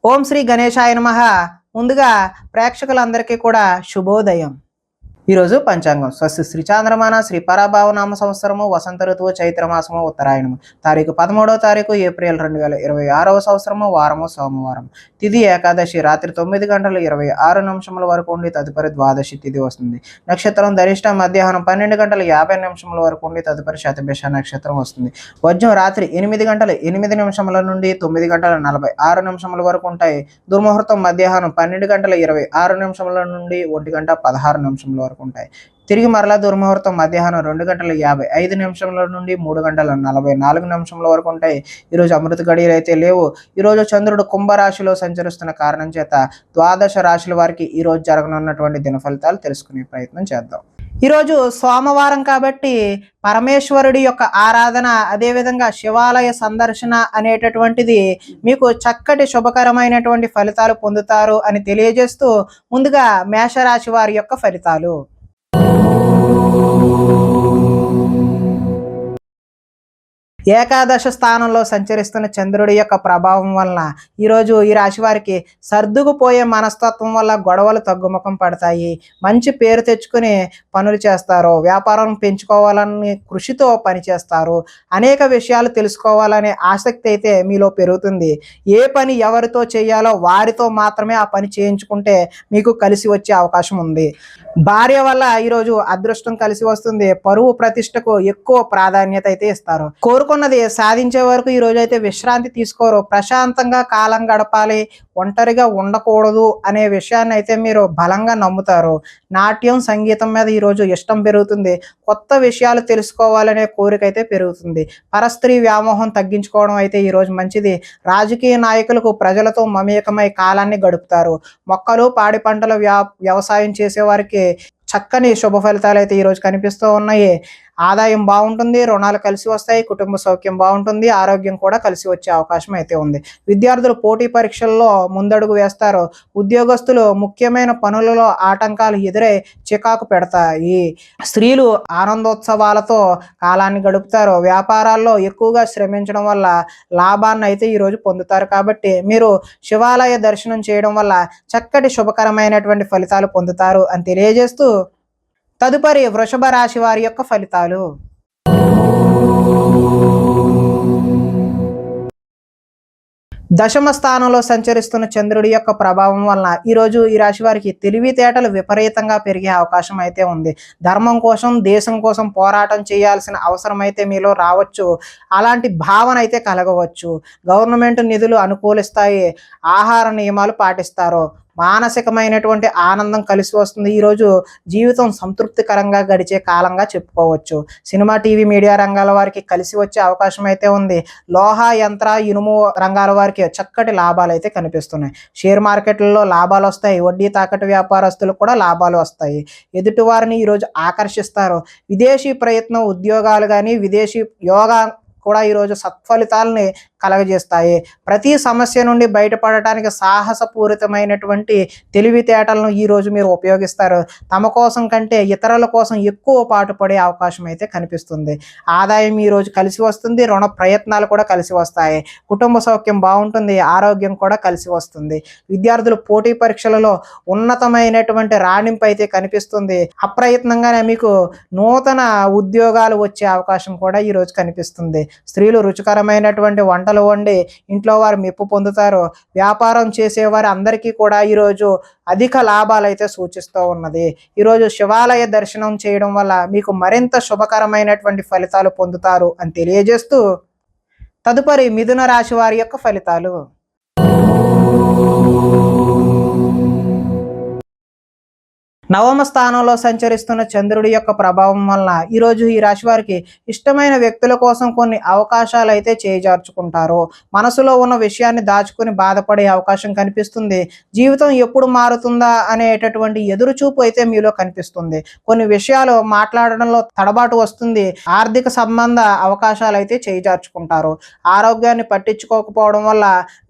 ఓం శ్రీ గణేశాయ నమః. ముందుగా ప్రేక్షకులందరికీ కూడా శుభోదయం. ఈరోజు పంచాంగం స్వస్తి శ్రీ చాంద్రమాన శ్రీ పరాభావనామ సంవత్సరము వసంత ఋతువు చైత్రమాసము ఉత్తరాయణము తారీఖు 13వ తారీఖు ఏప్రిల్ 2026వ సంవత్సరము వారము సోమవారం. తిథి ఏకాదశి రాత్రి 9:26 వరకు ఉండి తదుపరి ద్వాదశి తిథి వస్తుంది. నక్షత్రం ధనిష్ట మధ్యాహ్నం 12:50 వరకు ఉండి తదుపరి శతభిష నక్షత్రం వస్తుంది. వజ్రం రాత్రి 8:08 నుండి 9:46 వరకు ఉంటాయి. దుర్ముహూర్తం మధ్యాహ్నం 12:26 నుండి 1:16 వరకు ఉంటాయి. తిరిగి మరలా దుర్ముహూర్తం మధ్యాహ్నం 2:55 నుండి 3:44 వరకు ఉంటాయి. ఈరోజు అమృత గడియలు అయితే లేవు. ఈరోజు చంద్రుడు కుంభరాశిలో సంచరిస్తున్న కారణం చేత ద్వాదశ రాశుల వారికి ఈరోజు జరగనున్నటువంటి దిన ఫలితాలు తెలుసుకునే ప్రయత్నం చేద్దాం. ఈరోజు సోమవారం కాబట్టి పరమేశ్వరుడి యొక్క ఆరాధన, అదేవిధంగా శివాలయ సందర్శన అనేటటువంటిది మీకు చక్కటి శుభకరమైనటువంటి ఫలితాలు పొందుతారు అని తెలియజేస్తూ ముందుగా మేషరాశి వారి యొక్క ఫలితాలు. ఏకాదశ స్థానంలో సంచరిస్తున్న చంద్రుడి యొక్క ప్రభావం వలన ఈరోజు ఈ రాశి వారికి సర్దుకుపోయే మనస్తత్వం వల్ల గొడవలు తగ్గుముఖం పడతాయి. మంచి పేరు తెచ్చుకుని పనులు చేస్తారు. వ్యాపారం పెంచుకోవాలని కృషితో పనిచేస్తారు. అనేక విషయాలు తెలుసుకోవాలనే ఆసక్తి అయితే మీలో పెరుగుతుంది. ఏ పని ఎవరితో చేయాలో వారితో మాత్రమే ఆ పని చేయించుకుంటే మీకు కలిసి వచ్చే అవకాశం ఉంది. భార్య వల్ల ఈరోజు అదృష్టం కలిసి వస్తుంది. పరువు ప్రతిష్టకు ఎక్కువ ప్రాధాన్యత అయితే ఇస్తారు. కోరుకున్నది సాధించే వరకు ఈ రోజు అయితే విశ్రాంతి తీసుకోరు. ప్రశాంతంగా కాలం గడపాలి, ఒంటరిగా ఉండకూడదు అనే విషయాన్ని అయితే మీరు బలంగా నమ్ముతారు. నాట్యం, సంగీతం మీద ఈరోజు ఇష్టం పెరుగుతుంది. కొత్త విషయాలు తెలుసుకోవాలనే కోరిక అయితే పెరుగుతుంది. పరస్త్రీ వ్యామోహం తగ్గించుకోవడం అయితే ఈరోజు మంచిది. రాజకీయ నాయకులకు ప్రజలతో మమేకమై కాలాన్ని గడుపుతారు. మొక్కలు, పాడి పంటల వ్యవసాయం చేసేవారికి చక్కని శుభ ఫలితాలు అయితే ఈరోజు కనిపిస్తూ ఉన్నాయి. ఆదాయం బాగుంటుంది, రుణాలు కలిసి వస్తాయి, కుటుంబ సౌఖ్యం బాగుంటుంది, ఆరోగ్యం కూడా కలిసి వచ్చే అవకాశం అయితే ఉంది. విద్యార్థులు పోటీ పరీక్షల్లో ముందడుగు వేస్తారు. ఉద్యోగస్తులు ముఖ్యమైన పనులలో ఆటంకాలు ఎదురై చికాకు పెడతాయి. స్త్రీలు ఆనందోత్సవాలతో కాలాన్ని గడుపుతారు. వ్యాపారాల్లో ఎక్కువగా శ్రమించడం వల్ల లాభాన్ని అయితే ఈరోజు పొందుతారు. కాబట్టి మీరు శివాలయ దర్శనం చేయడం వల్ల చక్కటి శుభకరమైనటువంటి ఫలితాలు పొందుతారు అని తెలియజేస్తూ తదుపరి వృషభ రాశి వారి యొక్క ఫలితాలు. దశమ స్థానంలో సంచరిస్తున్న చంద్రుడి యొక్క ప్రభావం వలన ఈరోజు ఈ రాశి వారికి తెలివితేటలు విపరీతంగా పెరిగే అవకాశం అయితే ఉంది. ధర్మం కోసం, దేశం కోసం పోరాటం చేయాల్సిన అవసరం అయితే మీలో రావచ్చు. అలాంటి భావన అయితే కలగవచ్చు. గవర్నమెంట్ నిధులు అనుకూలిస్తాయి. ఆహార నియమాలు పాటిస్తారు. మానసికమైనటువంటి ఆనందం కలిసి వస్తుంది. ఈరోజు జీవితం సంతృప్తికరంగా గడిచే కాలంగా చెప్పుకోవచ్చు. సినిమా, టీవీ, మీడియా రంగాల వారికి కలిసి వచ్చే అవకాశం అయితే ఉంది. లోహ, యంత్ర, ఇనుము రంగాల వారికి చక్కటి లాభాలు అయితే కనిపిస్తున్నాయి. షేర్ మార్కెట్లలో లాభాలు వస్తాయి. వడ్డీ తాకట్టు వ్యాపారస్తులకు కూడా లాభాలు వస్తాయి. ఎదుటి వారిని ఈరోజు ఆకర్షిస్తారు. విదేశీ ప్రయత్నం, ఉద్యోగాలు కానీ విదేశీ యోగా కూడా ఈరోజు సత్ఫలితాలని కలగజేస్తాయి. ప్రతి సమస్య నుండి బయటపడటానికి సాహసపూరితమైనటువంటి తెలివితేటలను ఈరోజు మీరు ఉపయోగిస్తారు. తమ కోసం కంటే ఇతరుల కోసం ఎక్కువ పాటుపడే అవకాశం అయితే కనిపిస్తుంది. ఆదాయం ఈరోజు కలిసి వస్తుంది. రుణ ప్రయత్నాలు కూడా కలిసి వస్తాయి. కుటుంబ సౌఖ్యం బాగుంటుంది. ఆరోగ్యం కూడా కలిసి వస్తుంది. విద్యార్థులు పోటీ పరీక్షలలో ఉన్నతమైనటువంటి రాణింపు అయితే కనిపిస్తుంది. అప్రయత్నంగానే మీకు నూతన ఉద్యోగాలు వచ్చే అవకాశం కూడా ఈరోజు కనిపిస్తుంది. స్త్రీలు రుచికరమైనటువంటి వంటలు వండి ఇంట్లో వారు మెప్పు పొందుతారు. వ్యాపారం చేసేవారు అందరికీ కూడా ఈరోజు అధిక లాభాలు అయితే సూచిస్తూ ఉన్నది. ఈరోజు శివాలయ దర్శనం చేయడం వల్ల మీకు మరింత శుభకరమైనటువంటి ఫలితాలు పొందుతారు అని తెలియజేస్తూ తదుపరి మిథున రాశి వారి యొక్క ఫలితాలు. నవమ స్థానంలో సంచరిస్తున్న చంద్రుడి యొక్క ప్రభావం వలన ఈరోజు ఈ రాశి వారికి ఇష్టమైన వ్యక్తుల కోసం కొన్ని అవకాశాలు అయితే చేజార్చుకుంటారు. మనసులో ఉన్న విషయాన్ని దాచుకుని బాధపడే అవకాశం కనిపిస్తుంది. జీవితం ఎప్పుడు మారుతుందా అనేటటువంటి ఎదురుచూపు అయితే మీలో కనిపిస్తుంది. కొన్ని విషయాలు మాట్లాడడంలో తడబాటు వస్తుంది. ఆర్థిక సంబంధ అవకాశాలు అయితే చేజార్చుకుంటారు. ఆరోగ్యాన్ని పట్టించుకోకపోవడం వల్ల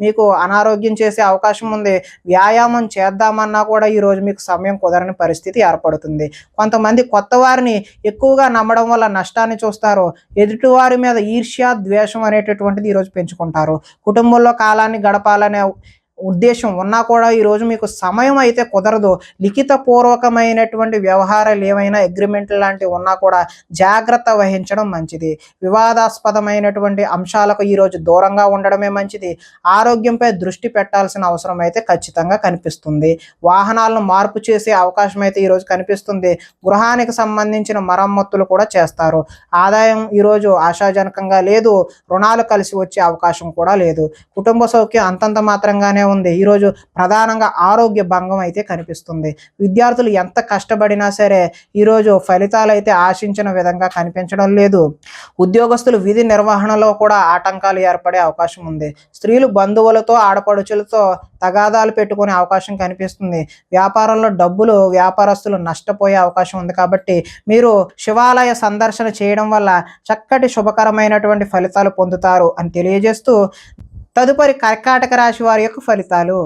మీకు అనారోగ్యం చేసే అవకాశం ఉంది. వ్యాయామం చేద్దామన్నా కూడా ఈరోజు మీకు సమయం కుదరని పరిస్థితి ఏర్పడుతుంది. కొంతమంది కొత్త వారిని ఎక్కువగా నమ్మడం వల్ల నష్టాన్ని చూస్తారు. ఎదుటివారి మీద ఈర్ష్య, ద్వేషం అనేటటువంటిది ఈరోజు పెంచుకుంటారు. కుటుంబంలో కాలాన్ని గడపాలనే ఉద్దేశం ఉన్నా కూడా ఈరోజు మీకు సమయం అయితే కుదరదు. లిఖితపూర్వకమైనటువంటి వ్యవహారాలు ఏవైనా అగ్రిమెంట్లు లాంటివి ఉన్నా కూడా జాగ్రత్త వహించడం మంచిది. వివాదాస్పదమైనటువంటి అంశాలకు ఈరోజు దూరంగా ఉండడమే మంచిది. ఆరోగ్యంపై దృష్టి పెట్టాల్సిన అవసరం అయితే ఖచ్చితంగా కనిపిస్తుంది. వాహనాలను మార్పు చేసే అవకాశం అయితే ఈరోజు కనిపిస్తుంది. గృహానికి సంబంధించిన మరమ్మతులు కూడా చేస్తారు. ఆదాయం ఈరోజు ఆశాజనకంగా లేదు. రుణాలు కలిసి వచ్చే అవకాశం కూడా లేదు. కుటుంబ సౌఖ్యం అంతంత మాత్రంగానే ఉంది. ఈరోజు ప్రధానంగా ఆరోగ్య భంగం అయితే కనిపిస్తుంది. విద్యార్థులు ఎంత కష్టపడినా సరే ఈరోజు ఫలితాలు అయితే ఆశించిన విధంగా కనిపించడం లేదు. ఉద్యోగస్తులు విధి నిర్వహణలో కూడా ఆటంకాలు ఏర్పడే అవకాశం ఉంది. స్త్రీలు బంధువులతో ఆడపడుచులతో తగాదాలు పెట్టుకునే అవకాశం కనిపిస్తుంది. వ్యాపారంలో డబ్బులు వ్యాపారస్తులు నష్టపోయే అవకాశం ఉంది. కాబట్టి మీరు శివాలయ సందర్శన చేయడం వల్ల చక్కటి శుభకరమైనటువంటి ఫలితాలు పొందుతారు అని తెలియజేస్తూ తదుపరి కర్కాటక రాశి వారి యొక్క ఫలితాలు.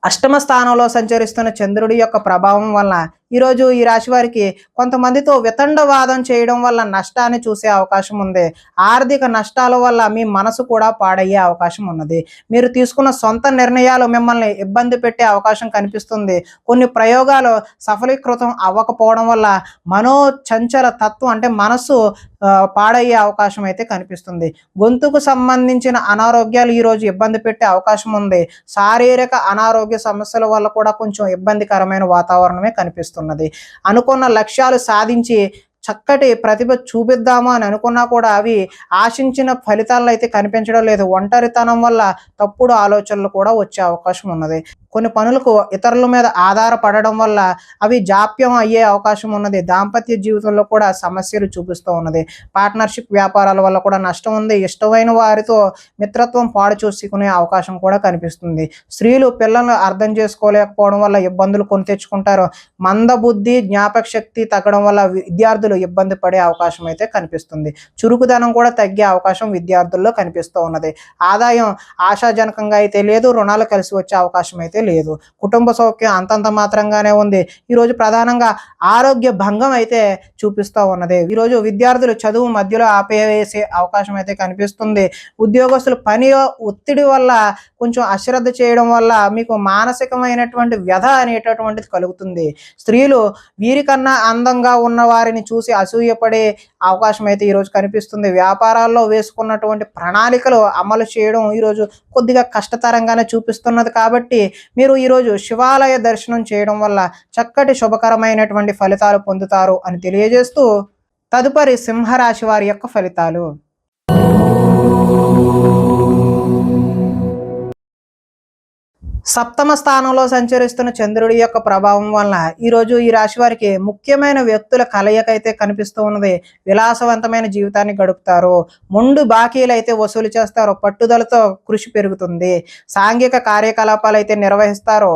అష్టమ స్థానంలో సంచరిస్తున్న చంద్రుడి యొక్క ప్రభావం వల్ల ఈరోజు ఈ రాశి వారికి కొంతమందితో వితండవాదం చేయడం వల్ల నష్టాన్ని చూసే అవకాశం ఉంది. ఆర్థిక నష్టాల వల్ల మీ మనసు కూడా పాడయ్యే అవకాశం ఉన్నది. మీరు తీసుకున్న సొంత నిర్ణయాలు మిమ్మల్ని ఇబ్బంది పెట్టే అవకాశం కనిపిస్తుంది. కొన్ని ప్రయోగాలు సఫలీకృతం అవ్వకపోవడం వల్ల మనోచంచల తత్వం అంటే మనసు పాడయ్యే అవకాశం అయితే కనిపిస్తుంది. గొంతుకు సంబంధించిన అనారోగ్యాలు ఈరోజు ఇబ్బంది పెట్టే అవకాశం ఉంది. శారీరక అనారోగ్య సమస్యల వల్ల కూడా కొంచెం ఇబ్బందికరమైన వాతావరణమే కనిపిస్తున్నది. అనుకున్న లక్ష్యాలు సాధించి చక్కటి ప్రతిభ చూపిద్దాము అని అనుకున్నా కూడా అవి ఆశించిన ఫలితాలను అయితే కనిపించడం లేదు. ఒంటరితనం వల్ల తప్పుడు ఆలోచనలు కూడా వచ్చే అవకాశం ఉన్నది. కొన్ని పనులకు ఇతరుల మీద ఆధారపడడం వల్ల అవి జాప్యం అయ్యే అవకాశం ఉన్నది. దాంపత్య జీవితంలో కూడా సమస్యలు చూపిస్తూ ఉన్నది. పార్ట్నర్షిప్ వ్యాపారాల వల్ల కూడా నష్టం ఉంది. ఇష్టమైన వారితో మిత్రత్వం పాడు చూసుకునే అవకాశం కూడా కనిపిస్తుంది. స్త్రీలు పిల్లలను అర్థం చేసుకోలేకపోవడం వల్ల ఇబ్బందులు కొని తెచ్చుకుంటారు. మందబుద్ధి జ్ఞాపక శక్తి తగ్గడం వల్ల విద్యార్థులు ఇబ్బంది పడే అవకాశం అయితే కనిపిస్తుంది. చురుకుదనం కూడా తగ్గే అవకాశం విద్యార్థుల్లో కనిపిస్తూ ఉన్నది. ఆదాయం ఆశాజనకంగా అయితే లేదు. రుణాలు కలిసి వచ్చే అవకాశం అయితే లేదు. కుటుంబ సౌఖ్యం అంతంత మాత్రంగానే ఉంది. ఈరోజు ప్రధానంగా ఆరోగ్య భంగం అయితే చూపిస్తూ ఉన్నది. ఈరోజు విద్యార్థులు చదువు మధ్యలో ఆపేసే అవకాశం అయితే కనిపిస్తుంది. ఉద్యోగస్తులు పని ఒత్తిడి వల్ల కొంచెం అశ్రద్ధ చేయడం వల్ల మీకు మానసికమైనటువంటి వ్యధ అనేటటువంటిది కలుగుతుంది. స్త్రీలు వీరికన్నా అందంగా ఉన్న వారిని చూసి అసూయపడే అవకాశం అయితే ఈరోజు కనిపిస్తుంది. వ్యాపారాల్లో వేసుకున్నటువంటి ప్రణాళికలు అమలు చేయడం ఈరోజు కొద్దిగా కష్టతరంగానే చూపిస్తున్నది. కాబట్టి మీరు ఈరోజు శివాలయ దర్శనం చేయడం వల్ల చక్కటి శుభకరమైనటువంటి ఫలితాలు పొందుతారు అని తెలియజేస్తూ తదుపరి సింహరాశి వారి యొక్క ఫలితాలు. సప్తమ స్థానంలో సంచరిస్తున్న చంద్రుడి యొక్క ప్రభావం వలన ఈరోజు ఈ రాశి వారికి ముఖ్యమైన వ్యక్తుల కలయిక అయితే కనిపిస్తూ ఉన్నది. విలాసవంతమైన జీవితాన్ని గడుపుతారు. మొండు బాకీలు అయితే వసూలు చేస్తారు. పట్టుదలతో కృషి పెరుగుతుంది. సాంఘిక కార్యకలాపాలు అయితే నిర్వహిస్తారు.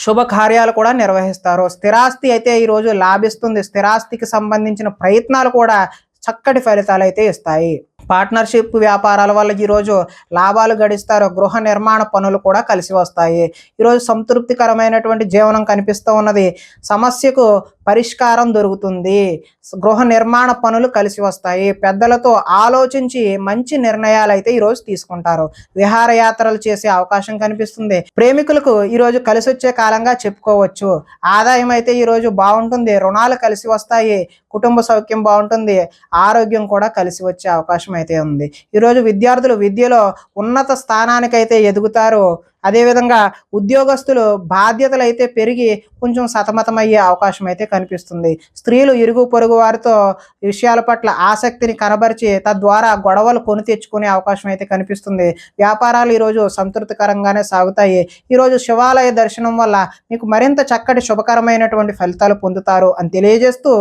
శుభ కార్యాలు కూడా నిర్వహిస్తారు. స్థిరాస్తి అయితే ఈరోజు లాభిస్తుంది. స్థిరాస్తికి సంబంధించిన ప్రయత్నాలు కూడా చక్కటి ఫలితాలు అయితే ఇస్తాయి. పార్ట్నర్షిప్ వ్యాపారాల వల్ల ఈరోజు లాభాలు గడిస్తారు. గృహ నిర్మాణ పనులు కూడా కలిసి వస్తాయి. ఈరోజు సంతృప్తికరమైనటువంటి జీవనం కనిపిస్తూ ఉన్నది. సమస్యకు పరిష్కారం దొరుకుతుంది. గృహ నిర్మాణ పనులు కలిసి వస్తాయి. పెద్దలతో ఆలోచించి మంచి నిర్ణయాలు అయితే ఈరోజు తీసుకుంటారు. విహారయాత్రలు చేసే అవకాశం కనిపిస్తుంది. ప్రేమికులకు ఈరోజు కలిసి వచ్చే కాలంగా చెప్పుకోవచ్చు. ఆదాయం అయితే ఈరోజు బాగుంటుంది. రుణాలు కలిసి వస్తాయి. కుటుంబ సౌఖ్యం బాగుంటుంది. ఆరోగ్యం కూడా కలిసి వచ్చే అవకాశం అయితే ఉంది. ఈరోజు విద్యార్థులు విద్యలో ఉన్నత స్థానానికైతే ఎదుగుతారు. అదేవిధంగా ఉద్యోగస్తులు బాధ్యతలు అయితే పెరిగి కొంచెం సతమతమయ్యే అవకాశం అయితే కనిపిస్తుంది. స్త్రీలు ఇరుగు పొరుగు వారితో విషయాల పట్ల ఆసక్తిని కనబరిచి తద్వారా గొడవలు కొని తెచ్చుకునే అవకాశం అయితే కనిపిస్తుంది. వ్యాపారాలు ఈరోజు సంతృప్తికరంగానే సాగుతాయి. ఈరోజు శివాలయ దర్శనం వల్ల మీకు మరింత చక్కటి శుభకరమైనటువంటి ఫలితాలు పొందుతారు అని తెలియజేస్తూ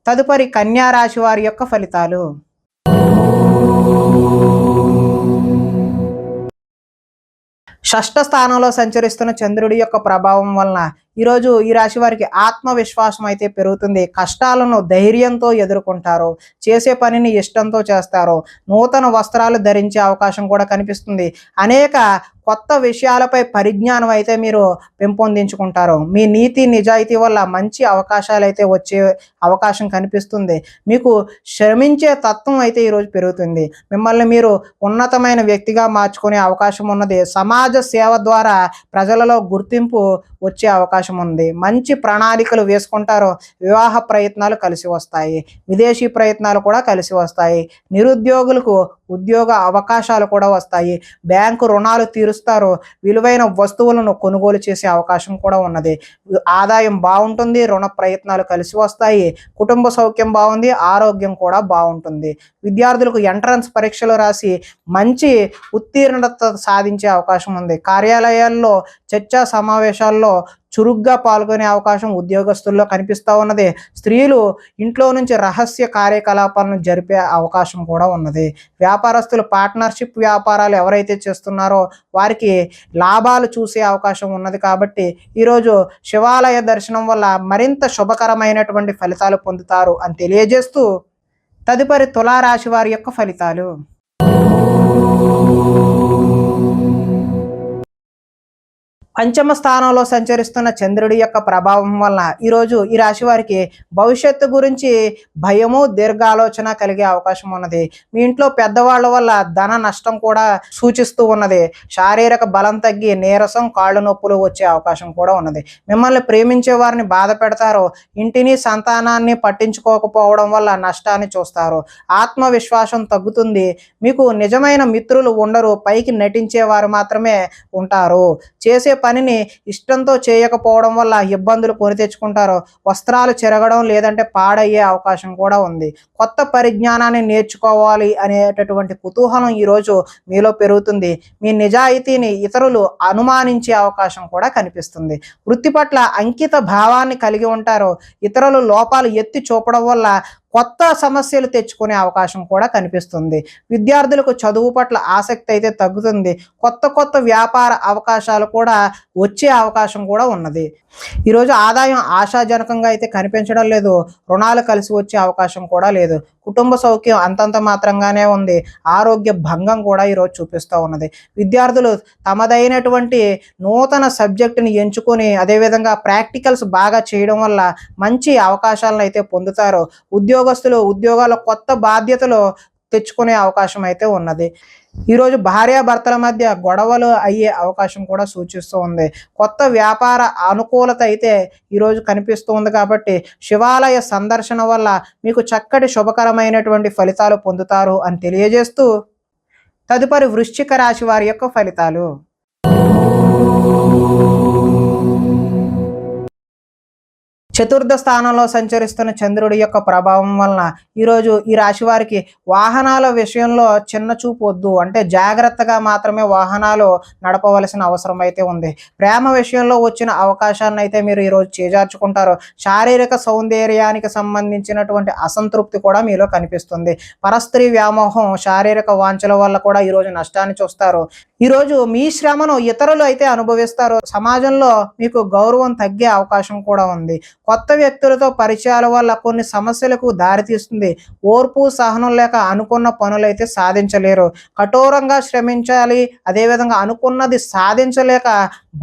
తదుపరి కన్యా రాశి వారి యొక్క ఫలితాలు. షష్ఠ స్థానంలో సంచరిస్తున్న చంద్రుడి యొక్క ప్రభావం వలన ఈరోజు ఈ రాశి వారికి ఆత్మవిశ్వాసం అయితే పెరుగుతుంది. కష్టాలను ధైర్యంతో ఎదుర్కొంటారు. చేసే పనిని ఇష్టంతో చేస్తారు. నూతన వస్త్రాలు ధరించే అవకాశం కూడా కనిపిస్తుంది. అనేక కొత్త విషయాలపై పరిజ్ఞానం అయితే మీరు పెంపొందించుకుంటారు. మీ నీతి నిజాయితీ వల్ల మంచి అవకాశాలు అయితే వచ్చే అవకాశం కనిపిస్తుంది. మీకు శ్రమించే తత్వం అయితే ఈరోజు పెరుగుతుంది. మిమ్మల్ని మీరు ఉన్నతమైన వ్యక్తిగా మార్చుకునే అవకాశం ఉన్నది. సమాజ సేవ ద్వారా ప్రజలలో గుర్తింపు వచ్చే అవకాశం ఉంది. మంచి ప్రణాళికలు వేసుకుంటారు. వివాహ ప్రయత్నాలు కలిసి వస్తాయి. విదేశీ ప్రయత్నాలు కూడా కలిసి వస్తాయి. నిరుద్యోగులకు ఉద్యోగ అవకాశాలు కూడా వస్తాయి. బ్యాంకు రుణాలు తీరుస్తారు. విలువైన వస్తువులను కొనుగోలు చేసే అవకాశం కూడా ఉన్నది. ఆదాయం బాగుంటుంది. రుణ ప్రయత్నాలు కలిసి వస్తాయి. కుటుంబ సౌఖ్యం బాగుంది. ఆరోగ్యం కూడా బాగుంటుంది. విద్యార్థులకు ఎంట్రన్స్ పరీక్షలు రాసి మంచి ఉత్తీర్ణత సాధించే అవకాశం ఉంది. కార్యాలయాల్లో చర్చా సమావేశాల్లో చురుగ్గా పాల్గొనే అవకాశం ఉద్యోగస్తుల్లో కనిపిస్తూ ఉన్నది. స్త్రీలు ఇంట్లో నుంచి రహస్య కార్యకలాపాలను జరిపే అవకాశం కూడా ఉన్నది. వ్యాపారస్తులు పార్ట్నర్షిప్ వ్యాపారాలు ఎవరైతే చేస్తున్నారో వారికి లాభాలు చూసే అవకాశం ఉన్నది. కాబట్టి ఈరోజు శివాలయ దర్శనం వల్ల మరింత శుభకరమైనటువంటి ఫలితాలు పొందుతారు అని తెలియజేస్తూ తదుపరి తులారాశి వారి యొక్క ఫలితాలు. పంచమ స్థానంలో సంచరిస్తున్న చంద్రుడి యొక్క ప్రభావం వలన ఈరోజు ఈ రాశి వారికి భవిష్యత్తు గురించి భయము దీర్ఘాలోచన కలిగే అవకాశం ఉన్నది. మీ ఇంట్లో పెద్దవాళ్ళ వల్ల ధన నష్టం కూడా సూచిస్తూ ఉన్నది. శారీరక బలం తగ్గి నీరసం కాళ్ళు నొప్పులు వచ్చే అవకాశం కూడా ఉన్నది. మిమ్మల్ని ప్రేమించే వారిని బాధ పెడతారు. ఇంటిని సంతానాన్ని పట్టించుకోకపోవడం వల్ల నష్టాన్ని చూస్తారు. ఆత్మవిశ్వాసం తగ్గుతుంది. మీకు నిజమైన మిత్రులు ఉండరు. పైకి నటించే వారు మాత్రమే ఉంటారు. చేసే పనిని ఇష్టంతో చేయకపోవడం వల్ల ఇబ్బందులు కొని తెచ్చుకుంటారు. వస్త్రాలు చెరగడం లేదంటే పాడయ్యే అవకాశం కూడా ఉంది. కొత్త పరిజ్ఞానాన్ని నేర్చుకోవాలి అనేటటువంటి కుతూహలం ఈరోజు మీలో పెరుగుతుంది. మీ నిజాయితీని ఇతరులు అనుమానించే అవకాశం కూడా కనిపిస్తుంది. వృత్తి పట్ల అంకిత భావాన్ని కలిగి ఉంటారు. ఇతరులు లోపాలు ఎత్తి చూపడం వల్ల కొత్త సమస్యలు తెచ్చుకునే అవకాశం కూడా కనిపిస్తుంది. విద్యార్థులకు చదువు పట్ల ఆసక్తి అయితే తగ్గుతుంది. కొత్త వ్యాపార అవకాశాలు కూడా వచ్చే అవకాశం కూడా ఉన్నది. ఈరోజు ఆదాయం ఆశాజనకంగా అయితే కనిపించడం లేదు. రుణాలు కలిసి వచ్చే అవకాశం కూడా లేదు. కుటుంబ సౌఖ్యం అంతంత మాత్రంగానే ఉంది. ఆరోగ్య భంగం కూడా ఈరోజు చూపిస్తూ ఉన్నది. విద్యార్థులు తమదైనటువంటి నూతన సబ్జెక్టుని ఎంచుకొని అదేవిధంగా ప్రాక్టికల్స్ బాగా చేయడం వల్ల మంచి అవకాశాలను అయితే పొందుతారు. ఉద్యోగస్తులు ఉద్యోగాల కొత్త బాధ్యతలు తెచ్చుకునే అవకాశం అయితే ఉన్నది. ఈరోజు భార్యాభర్తల మధ్య గొడవలు అయ్యే అవకాశం కూడా సూచిస్తూ ఉంది. కొత్త వ్యాపార అనుకూలత అయితే ఈరోజు కనిపిస్తూ ఉంది. కాబట్టి శివాలయ సందర్శన వల్ల మీకు చక్కటి శుభకరమైనటువంటి ఫలితాలు పొందుతారు అని తెలియజేస్తూ తదుపరి వృశ్చిక రాశి వారి యొక్క ఫలితాలు. చతుర్థ స్థానంలో సంచరిస్తున్న చంద్రుడి యొక్క ప్రభావం వలన ఈరోజు ఈ రాశి వారికి వాహనాల విషయంలో చిన్న చూపు వద్దు. అంటే జాగ్రత్తగా మాత్రమే వాహనాలు నడపవలసిన అవసరం అయితే ఉంది. ప్రేమ విషయంలో వచ్చిన అవకాశాన్ని అయితే మీరు ఈరోజు చేజార్చుకుంటారు. శారీరక సౌందర్యానికి సంబంధించినటువంటి అసంతృప్తి కూడా మీలో కనిపిస్తుంది. పరస్త్రీ వ్యామోహం శారీరక వాంఛల వల్ల కూడా ఈరోజు నష్టాన్ని చూస్తారు. ఈరోజు మీ శ్రమను ఇతరులు అయితే అనుభవిస్తారు. సమాజంలో మీకు గౌరవం తగ్గే అవకాశం కూడా ఉంది. కొత్త వ్యక్తులతో పరిచయాల వల్ల కొన్ని సమస్యలకు దారితీస్తుంది. ఓర్పు సహనం లేక అనుకున్న పనులైతే సాధించలేరు. కఠోరంగా శ్రమించాలి. అదేవిధంగా అనుకున్నది సాధించలేక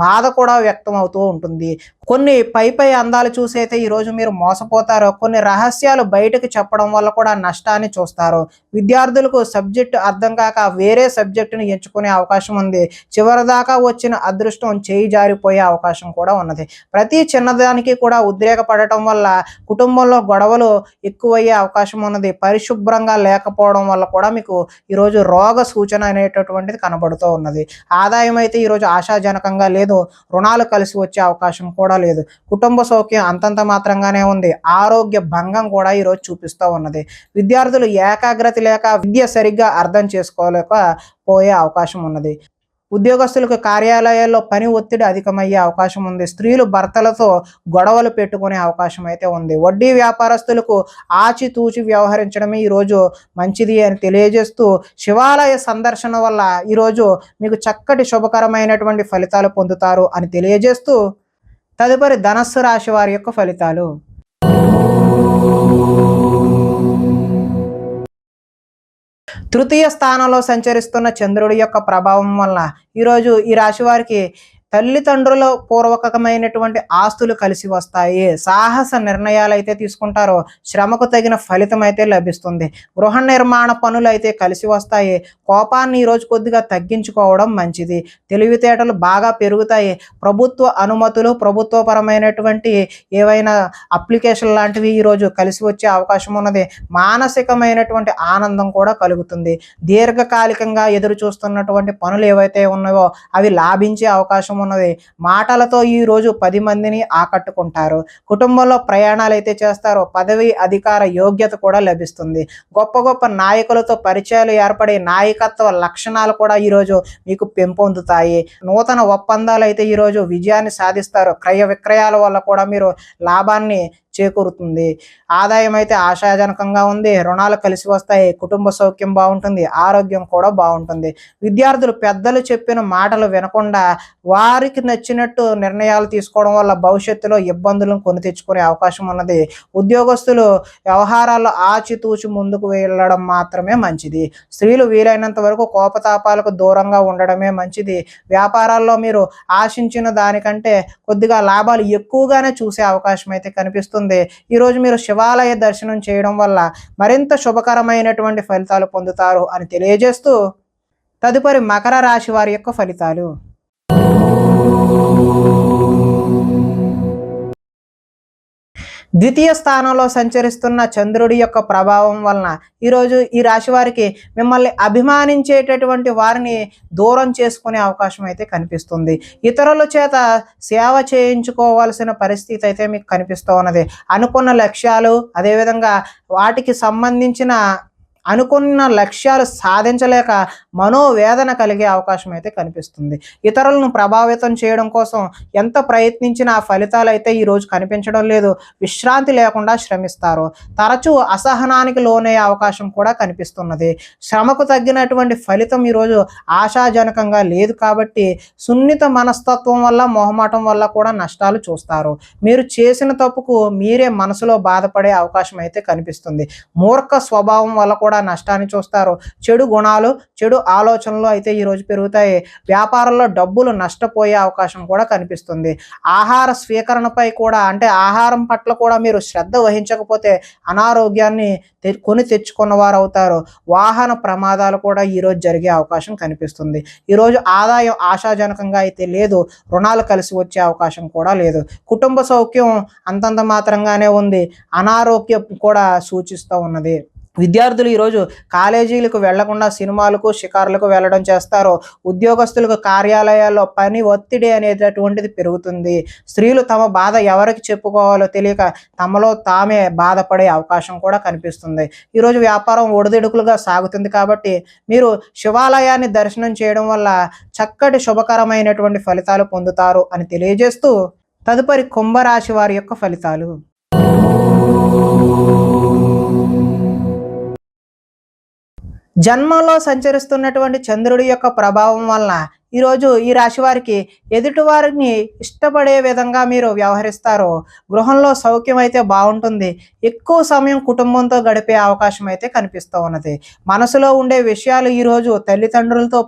బాధ కూడా వ్యక్తం అవుతూ ఉంటుంది. కొన్ని పై అందాలు చూసి అయితే ఈరోజు మీరు మోసపోతారు. కొన్ని రహస్యాలు బయటకు చెప్పడం వల్ల కూడా నష్టాన్ని చూస్తారు. విద్యార్థులకు సబ్జెక్టు అర్థం కాక వేరే సబ్జెక్టును ఎంచుకునే అవకాశం ఉంది. చివరిదాకా వచ్చిన అదృష్టం చేయి జారిపోయే అవకాశం కూడా ఉన్నది. ప్రతి చిన్నదానికి కూడా ఉద్రేకపడటం వల్ల కుటుంబంలో గొడవలు ఎక్కువయ్యే అవకాశం ఉన్నది. పరిశుభ్రంగా లేకపోవడం వల్ల కూడా మీకు ఈరోజు రోగ సూచన అనేటటువంటిది కనబడుతూ ఉన్నది. ఆదాయం అయితే ఈరోజు ఆశాజనకంగా లేదు. రుణాలు కలిసి వచ్చే అవకాశం కూడా లేదు. కుటుంబ సౌఖ్యం అంతంత మాత్రంగానే ఉంది. ఆరోగ్య భంగం కూడా ఈరోజు చూపిస్తూ ఉన్నది. విద్యార్థులు ఏకాగ్రత లేక విద్య సరిగ్గా అర్థం చేసుకోలేక పోయే అవకాశం ఉన్నది. ఉద్యోగస్తులకు కార్యాలయాల్లో పని ఒత్తిడి అధికమయ్యే అవకాశం ఉంది. స్త్రీలు భర్తలతో గొడవలు పెట్టుకునే అవకాశం అయితే ఉంది. వడ్డీ వ్యాపారస్తులకు ఆచితూచి వ్యవహరించడమే ఈరోజు మంచిది అని తెలియజేస్తూ శివాలయ సందర్శన వల్ల ఈరోజు మీకు చక్కటి శుభకరమైనటువంటి ఫలితాలు పొందుతారు అని తెలియజేస్తూ తదుపరి ధనస్సు రాశి వారి యొక్క ఫలితాలు. తృతీయ స్థానంలో సంచరిస్తున్న చంద్రుడి యొక్క ప్రభావం వల్ల ఈరోజు ఈ రాశి వారికి తల్లిదండ్రుల పూర్వకమైనటువంటి ఆస్తులు కలిసి వస్తాయి. సాహస నిర్ణయాలు అయితే తీసుకుంటారో శ్రమకు తగిన ఫలితం అయితే లభిస్తుంది. గృహ నిర్మాణ పనులు అయితే కలిసి వస్తాయి. కోపాన్ని ఈరోజు కొద్దిగా తగ్గించుకోవడం మంచిది. తెలివితేటలు బాగా పెరుగుతాయి. ప్రభుత్వ అనుమతులు, ప్రభుత్వపరమైనటువంటి ఏవైనా అప్లికేషన్ లాంటివి ఈరోజు కలిసి వచ్చే అవకాశం ఉన్నది. మానసికమైనటువంటి ఆనందం కూడా కలుగుతుంది. దీర్ఘకాలికంగా ఎదురు చూస్తున్నటువంటి పనులు ఏవైతే ఉన్నాయో అవి లాభించే అవకాశం ఉన్నది. మాటలతో ఈ రోజు 10 మందిని ఆకట్టుకుంటారు. కుటుంబంలో ప్రయాణాలు అయితే చేస్తారు. పదవి అధికార యోగ్యత కూడా లభిస్తుంది. గొప్ప గొప్ప నాయకులతో పరిచయాలు ఏర్పడి నాయకత్వ లక్షణాలు కూడా ఈరోజు మీకు పెంపొందుతాయి. నూతన ఒప్పందాలు అయితే ఈరోజు విజయాన్ని సాధిస్తారు. క్రయ విక్రయాల వల్ల కూడా మీరు లాభాన్ని చేకూరుతుంది. ఆదాయం అయితే ఆశాజనకంగా ఉంది. రుణాలు కలిసి వస్తాయి. కుటుంబ సౌఖ్యం బాగుంటుంది. ఆరోగ్యం కూడా బాగుంటుంది. విద్యార్థులు పెద్దలు చెప్పిన మాటలు వినకుండా వారికి నచ్చినట్టు నిర్ణయాలు తీసుకోవడం వల్ల భవిష్యత్తులో ఇబ్బందులను కొని తెచ్చుకునే అవకాశం ఉన్నది. ఉద్యోగస్తులు వ్యవహారాల్లో ఆచితూచి ముందుకు వెళ్ళడం మాత్రమే మంచిది. స్త్రీలు వీలైనంత వరకు కోపతాపాలకు దూరంగా ఉండడమే మంచిది. వ్యాపారాల్లో మీరు ఆశించిన దానికంటే కొద్దిగా లాభాలు ఎక్కువగానే చూసే అవకాశం అయితే కనిపిస్తుంది. ఈరోజు మీరు శివాలయ దర్శనం చేయడం వల్ల మరింత శుభకరమైనటువంటి ఫలితాలు పొందుతారు అని తెలియజేస్తూ తదుపరి మకర రాశి వారి యొక్క ఫలితాలు. ద్వితీయ స్థానంలో సంచరిస్తున్న చంద్రుడి యొక్క ప్రభావం వలన ఈరోజు ఈ రాశి వారికి మిమ్మల్ని అభిమానించేటటువంటి వారిని దూరం చేసుకునే అవకాశం అయితే కనిపిస్తుంది. ఇతరుల చేత సేవ చేయించుకోవాల్సిన పరిస్థితి అయితే మీకు కనిపిస్తూ ఉన్నది. అనుకున్న లక్ష్యాలు అదేవిధంగా వాటికి సంబంధించిన అనుకున్న లక్ష్యాలు సాధించలేక మనోవేదన కలిగే అవకాశం అయితే కనిపిస్తుంది. ఇతరులను ప్రభావితం చేయడం కోసం ఎంత ప్రయత్నించినా ఫలితాలు అయితే ఈరోజు కనిపించడం లేదు. విశ్రాంతి లేకుండా శ్రమిస్తారు. తరచూ అసహనానికి లోనయ్యే అవకాశం కూడా కనిపిస్తున్నది. శ్రమకు తగ్గినటువంటి ఫలితం ఈరోజు ఆశాజనకంగా లేదు కాబట్టి సున్నిత మనస్తత్వం వల్ల మొహమాటం వల్ల కూడా నష్టాలు చూస్తారు. మీరు చేసిన తప్పుకు మీరే మనసులో బాధపడే అవకాశం అయితే కనిపిస్తుంది. మూర్ఖ స్వభావం వల్ల కూడా నష్టాన్ని చూస్తారు. చెడు గుణాలు, చెడు ఆలోచనలు అయితే ఈరోజు పెరుగుతాయి. వ్యాపారంలో డబ్బులు నష్టపోయే అవకాశం కూడా కనిపిస్తుంది. ఆహార స్వీకరణపై కూడా అంటే ఆహారం పట్ల కూడా మీరు శ్రద్ధ వహించకపోతే అనారోగ్యాన్ని కొని తెచ్చుకున్న వారు అవుతారు. వాహన ప్రమాదాలు కూడా ఈరోజు జరిగే అవకాశం కనిపిస్తుంది. ఈరోజు ఆదాయం ఆశాజనకంగా అయితే లేదు. రుణాలు కలిసి వచ్చే అవకాశం కూడా లేదు. కుటుంబ సౌఖ్యం అంతంత మాత్రంగానే ఉంది. అనారోగ్యం కూడా సూచిస్తూ ఉన్నది. విద్యార్థులు ఈరోజు కాలేజీలకు వెళ్లకుండా సినిమాలకు, షికారులకు వెళ్ళడం చేస్తారు. ఉద్యోగస్తులకు కార్యాలయాల్లో పని ఒత్తిడి అనేటటువంటిది పెరుగుతుంది. స్త్రీలు తమ బాధ ఎవరికి చెప్పుకోవాలో తెలియక తమలో తామే బాధపడే అవకాశం కూడా కనిపిస్తుంది. ఈరోజు వ్యాపారం ఒడిదుడుకులుగా సాగుతుంది కాబట్టి మీరు శివాలయాన్ని దర్శనం చేయడం వల్ల చక్కటి శుభకరమైనటువంటి ఫలితాలు పొందుతారు అని తెలియజేస్తూ తదుపరి కుంభరాశి వారి యొక్క ఫలితాలు. జన్మలో సంచరిస్తున్నటువంటి చంద్రుడి యొక్క ప్రభావం వలన ఈరోజు ఈ రాశి వారికి ఎదుటివారిని ఇష్టపడే విధంగా మీరు వ్యవహరిస్తారో గృహంలో సౌఖ్యం అయితే బాగుంటుంది. ఎక్కువ సమయం కుటుంబంతో గడిపే అవకాశం అయితే కనిపిస్తూ ఉన్నది. మనసులో ఉండే విషయాలు ఈరోజు తల్లిదండ్రులతో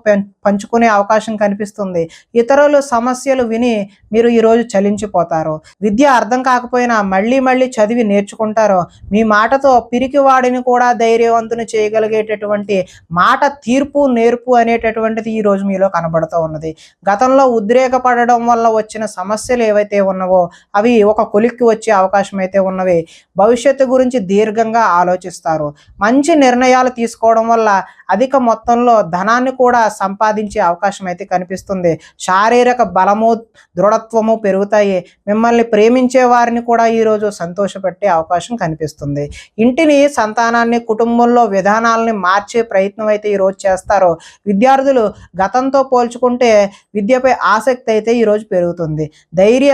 పంచుకునే అవకాశం కనిపిస్తుంది. ఇతరుల సమస్యలు విని మీరు ఈరోజు చలించిపోతారు. విద్య అర్థం కాకపోయినా మళ్ళీ మళ్ళీ చదివి నేర్చుకుంటారు. మీ మాటతో పిరికి వాడిని కూడా ధైర్యవంతుని చేయగలిగేటటువంటి మాట తీర్పు నేర్పు అనేటటువంటిది ఈరోజు మీలో కనబడుతుంది ఉన్నది. గతంలో ఉద్రేకపడడం వల్ల వచ్చిన సమస్యలు ఏవైతే ఉన్నావో అవి ఒక కొలిక్కి వచ్చే అవకాశం అయితే ఉన్నవి. భవిష్యత్తు గురించి దీర్ఘంగా ఆలోచిస్తారు. మంచి నిర్ణయాలు తీసుకోవడం వల్ల అధిక మొత్తంలో ధనాన్ని కూడా సంపాదించే అవకాశం అయితే కనిపిస్తుంది. శారీరక బలము, దృఢత్వము పెరుగుతాయి. మిమ్మల్ని ప్రేమించే వారిని కూడా ఈరోజు సంతోషపెట్టే అవకాశం కనిపిస్తుంది. ఇంటిని, సంతానాన్ని, కుటుంబంలో విధానాలని మార్చే ప్రయత్నం అయితే ఈరోజు చేస్తారు. విద్యార్థులు గతంతో పోల్చుకుంటే చూసుకుంటే విద్యపై ఆసక్తి అయితే ఈరోజు పెరుగుతుంది. ధైర్య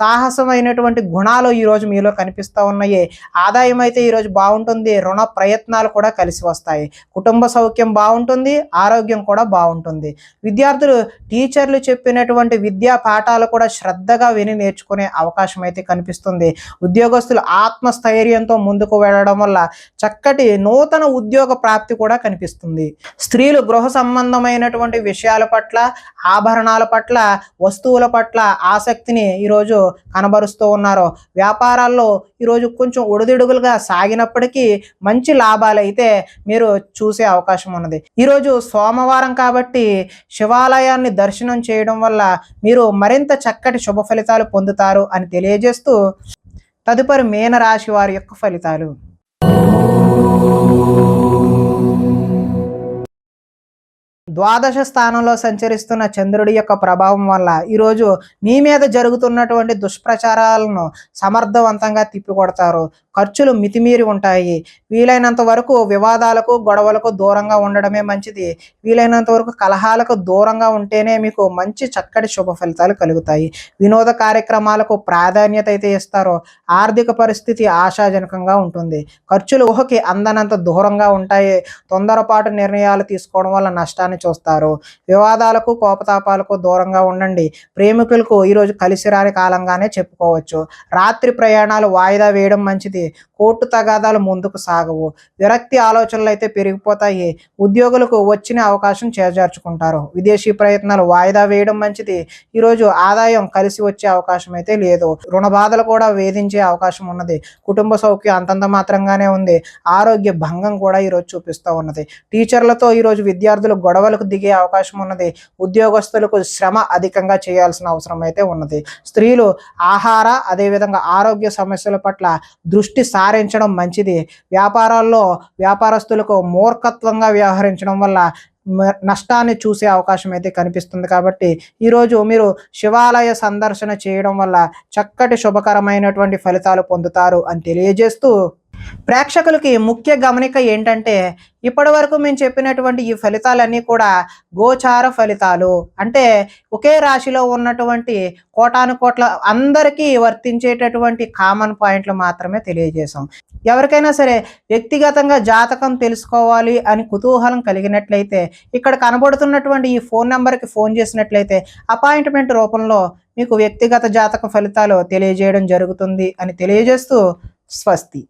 సాహసమైనటువంటి గుణాలు ఈరోజు మీలో కనిపిస్తూ ఉన్నాయి. ఆదాయం అయితే ఈరోజు బాగుంటుంది. రుణ ప్రయత్నాలు కూడా కలిసి వస్తాయి. కుటుంబ సౌఖ్యం బాగుంటుంది. ఆరోగ్యం కూడా బాగుంటుంది. విద్యార్థులు టీచర్లు చెప్పినటువంటి విద్యా పాఠాలు కూడా శ్రద్ధగా విని నేర్చుకునే అవకాశం అయితే కనిపిస్తుంది. ఉద్యోగస్తులు ఆత్మస్థైర్యంతో ముందుకు వెళ్ళడం వల్ల చక్కటి నూతన ఉద్యోగ ప్రాప్తి కూడా కనిపిస్తుంది. స్త్రీలు గృహ సంబంధమైనటువంటి విషయాల పట్ల, ఆభరణాల పట్ల, వస్తువుల పట్ల ఆసక్తిని ఈరోజు కనబరుస్తూ ఉన్నారు. వ్యాపారాల్లో ఈరోజు కొంచెం ఒడిదుడుగులుగా సాగినప్పటికీ మంచి లాభాలు అయితే మీరు చూసే అవకాశం ఉన్నది. ఈరోజు సోమవారం కాబట్టి శివాలయాన్ని దర్శనం చేయడం వల్ల మీరు మరింత చక్కటి శుభ ఫలితాలు పొందుతారు అని తెలియజేస్తూ తదుపరి మీనరాశి వారి యొక్క ఫలితాలు. ద్వాదశ స్థానంలో సంచరిస్తున్న చంద్రుడి యొక్క ప్రభావం వల్ల ఈరోజు మీ మీద జరుగుతున్నటువంటి దుష్ప్రచారాలను సమర్థవంతంగా తిప్పికొడతారు. ఖర్చులు మితిమీరి ఉంటాయి. వీలైనంత వరకు వివాదాలకు, గొడవలకు దూరంగా ఉండడమే మంచిది. వీలైనంత వరకు కలహాలకు దూరంగా ఉంటేనే మీకు మంచి చక్కటి శుభ ఫలితాలు కలుగుతాయి. వినోద కార్యక్రమాలకు ప్రాధాన్యత అయితే ఇస్తారు. ఆర్థిక పరిస్థితి ఆశాజనకంగా ఉంటుంది. ఖర్చులు ఊహకి అందనంత దూరంగా ఉంటాయి. తొందరపాటు నిర్ణయాలు తీసుకోవడం వల్ల నష్టాన్ని చూస్తారు. వివాదాలకు, కోపతాపాలకు దూరంగా ఉండండి. ప్రేమికులకు ఈరోజు కలిసి రాని కాలంగానే చెప్పుకోవచ్చు. రాత్రి ప్రయాణాలు వాయిదా వేయడం మంచిది. కోర్టు తగాదాలు ముందుకు సాగవు. విరక్తి ఆలోచనలు అయితే పెరిగిపోతాయి. ఉద్యోగులకు వచ్చిన అవకాశం చేజార్చుకుంటారు. విదేశీ ప్రయత్నాలు వాయిదా వేయడం మంచిది. ఈరోజు ఆదాయం కలిసి వచ్చే అవకాశం అయితే లేదు. రుణ బాధలు కూడా వేధించే అవకాశం ఉన్నది. కుటుంబ సౌఖ్యం అంతంత మాత్రంగానే ఉంది. ఆరోగ్య భంగం కూడా ఈరోజు చూపిస్తూ ఉన్నది. టీచర్లతో ఈరోజు విద్యార్థులు గొడవలకు దిగే అవకాశం ఉన్నది. ఉద్యోగస్తులకు శ్రమ అధికంగా చేయాల్సిన అవసరం అయితే ఉన్నది. స్త్రీలు ఆహార అదేవిధంగా ఆరోగ్య సమస్యల పట్ల దృష్టి సారించడం మంచిది. వ్యాపారాల్లో వ్యాపారస్తులకు మూర్ఖత్వంగా వ్యవహరించడం వల్ల నష్టాన్ని చూసే అవకాశం అయితే కనిపిస్తుంది. కాబట్టి ఈరోజు మీరు శివాలయ సందర్శన చేయడం వల్ల చక్కటి శుభకరమైనటువంటి ఫలితాలు పొందుతారు అని తెలియజేస్తూ ప్రేక్షకులకి ముఖ్య గమనిక ఏంటంటే ఇప్పటి వరకు మేము చెప్పినటువంటి ఈ ఫలితాలన్నీ కూడా గోచార ఫలితాలు, అంటే ఒకే రాశిలో ఉన్నటువంటి కోటాను కోట్ల అందరికీ వర్తించేటటువంటి కామన్ పాయింట్లు మాత్రమే తెలియజేశాం. ఎవరికైనా సరే వ్యక్తిగతంగా జాతకం తెలుసుకోవాలి అని కుతూహలం కలిగినట్లయితే ఇక్కడ కనబడుతున్నటువంటి ఈ ఫోన్ నెంబర్కి ఫోన్ చేసినట్లయితే అపాయింట్మెంట్ రూపంలో మీకు వ్యక్తిగత జాతక ఫలితాలు తెలియజేయడం జరుగుతుంది అని తెలియజేస్తూ స్వస్తి.